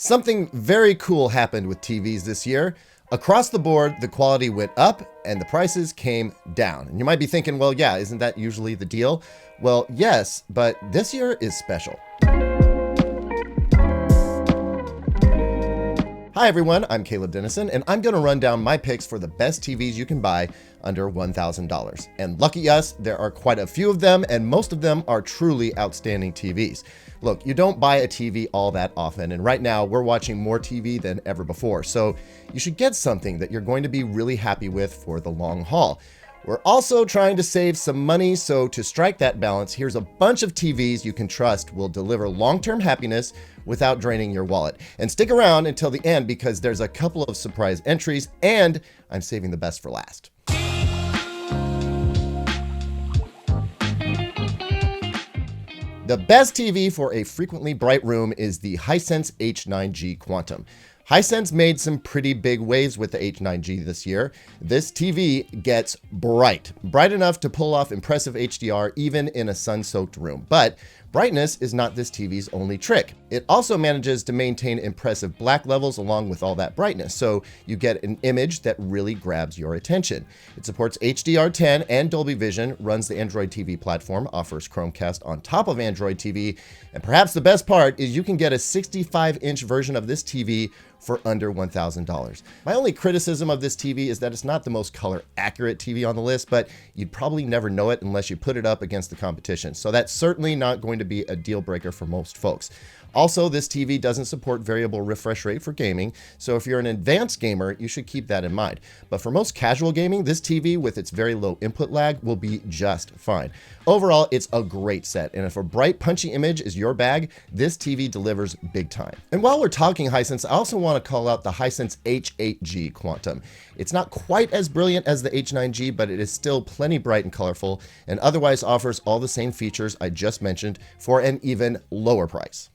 Something very cool happened with TVs this year. Across the board, the quality went up and the prices came down. And you might be thinking, well, yeah, isn't that usually the deal? Well, yes, but this year is special. Hi everyone, I'm Caleb Dennison, and I'm going to run down my picks for the best TVs you can buy under $1,000. And lucky us, there are quite a few of them, and most of them are truly outstanding TVs. Look, you don't buy a TV all that often, and right now we're watching more TV than ever before, so you should get something that you're going to be really happy with for the long haul. We're also trying to save some money, so to strike that balance, here's a bunch of TVs you can trust will deliver long-term happiness without draining your wallet. And stick around until the end because there's a couple of surprise entries, and I'm saving the best for last. The best TV for a frequently bright room is the Hisense H9G Quantum. Hisense made some pretty big waves with the H9G this year. This TV gets bright enough to pull off impressive HDR even in a sun-soaked room. But brightness is not this TV's only trick. It also manages to maintain impressive black levels along with all that brightness, so you get an image that really grabs your attention. It supports HDR 10 and Dolby Vision, runs the Android TV platform, offers Chromecast on top of Android TV, and perhaps the best part is you can get a 65-inch version of this TV for under $1,000. My only criticism of this TV is that it's not the most color accurate TV on the list, but you'd probably never know it unless you put it up against the competition. So that's certainly not going to be a deal breaker for most folks. Also, this TV doesn't support variable refresh rate for gaming, so if you're an advanced gamer, you should keep that in mind. But for most casual gaming, this TV with its very low input lag will be just fine. Overall, it's a great set, and if a bright, punchy image is your bag, this TV delivers big time. And while we're talking Hisense, I also want to call out the Hisense H9G Quantum. It's not quite as brilliant as the H9G, but it is still plenty bright and colorful, and otherwise offers all the same features I just mentioned for an even lower price.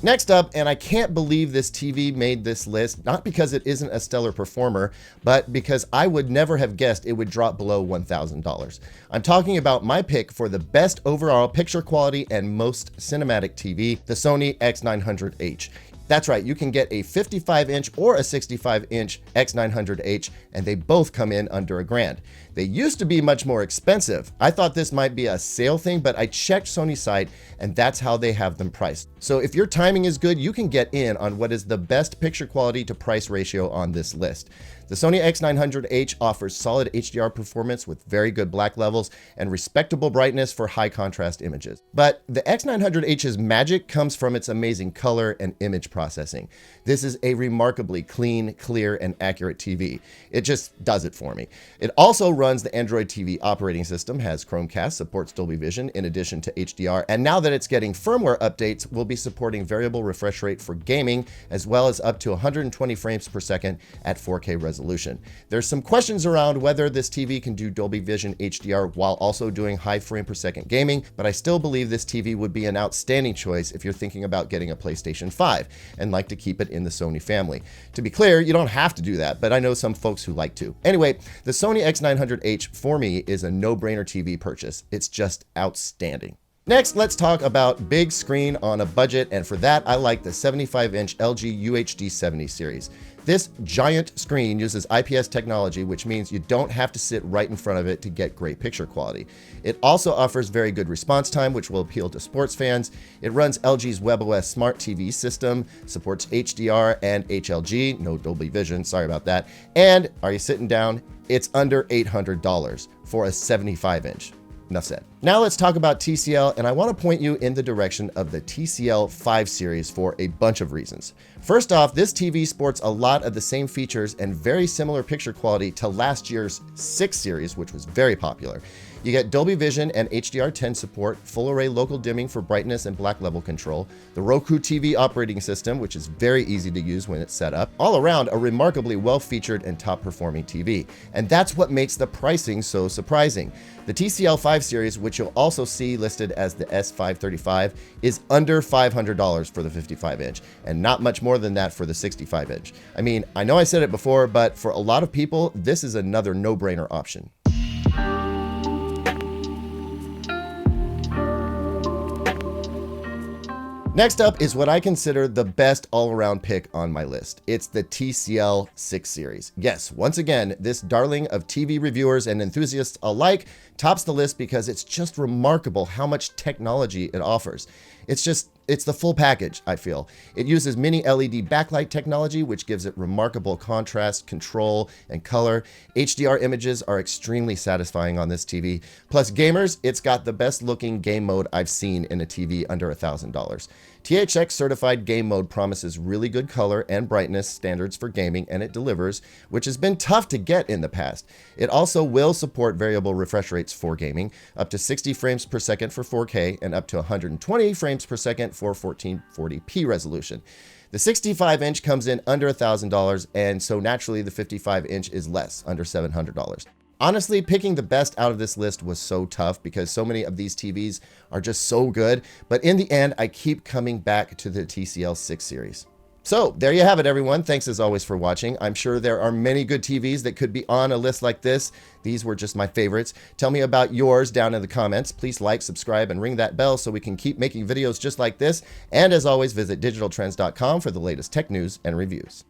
Next up, and I can't believe this TV made this list, not because it isn't a stellar performer, but because I would never have guessed it would drop below $1,000. I'm talking about my pick for the best overall picture quality and most cinematic TV, the Sony X900H. That's right, you can get a 55-inch or a 65-inch X900H, and they both come in under $1,000. They used to be much more expensive. I thought this might be a sale thing, but I checked Sony's site, and that's how they have them priced. So if your timing is good, you can get in on what is the best picture quality to price ratio on this list. The Sony X900H offers solid HDR performance with very good black levels and respectable brightness for high contrast images. But the X900H's magic comes from its amazing color and image processing. This is a remarkably clean, clear, and accurate TV. It just does it for me. It also runs the Android TV operating system, has Chromecast, supports Dolby Vision in addition to HDR, and now that it's getting firmware updates, we'll be supporting variable refresh rate for gaming, as well as up to 120 frames per second at 4K resolution. There's some questions around whether this TV can do Dolby Vision HDR while also doing high frame per second gaming, but I still believe this TV would be an outstanding choice if you're thinking about getting a PlayStation 5 and like to keep it in the Sony family. To be clear, you don't have to do that, but I know some folks who like to. Anyway, the Sony X900H for me is a no-brainer TV purchase. It's just outstanding. Next, let's talk about big screen on a budget, and for that, I like the 75-inch LG UHD 70 series. This giant screen uses IPS technology, which means you don't have to sit right in front of it to get great picture quality. It also offers very good response time, which will appeal to sports fans. It runs LG's WebOS smart TV system, supports HDR and HLG, no Dolby Vision, sorry about that. And are you sitting down? It's under $800 for a 75-inch. Enough said. Now let's talk about TCL, and I want to point you in the direction of the TCL 5 series for a bunch of reasons. First off, this TV sports a lot of the same features and very similar picture quality to last year's 6 series, which was very popular. You get Dolby Vision and HDR10 support, full array local dimming for brightness and black level control, the Roku TV operating system, which is very easy to use when it's set up, all around a remarkably well-featured and top-performing TV. And that's what makes the pricing so surprising. The TCL 5 series, which you'll also see listed as the S535, is under $500 for the 55-inch, and not much more than that for the 65-inch. I mean, I know I said it before, but for a lot of people, this is another no-brainer option. Next up is what I consider the best all-around pick on my list. It's the TCL 6 series. Yes, once again, this darling of TV reviewers and enthusiasts alike tops the list because it's just remarkable how much technology it offers. It's the full package, I feel. It uses mini LED backlight technology, which gives it remarkable contrast, control, and color. HDR images are extremely satisfying on this TV. Plus gamers, it's got the best looking game mode I've seen in a TV under $1,000. THX certified game mode promises really good color and brightness standards for gaming, and it delivers, which has been tough to get in the past. It also will support variable refresh rates for gaming, up to 60 frames per second for 4K and up to 120 frames per second for 1440p resolution. The 65-inch comes in under $1,000, and so naturally the 55-inch is less, under $700. Honestly, picking the best out of this list was so tough because so many of these TVs are just so good, but in the end, I keep coming back to the TCL 6 series. So there you have it, everyone. Thanks as always for watching. I'm sure there are many good TVs that could be on a list like this. These were just my favorites. Tell me about yours down in the comments. Please like, subscribe, and ring that bell so we can keep making videos just like this. And as always, visit digitaltrends.com for the latest tech news and reviews.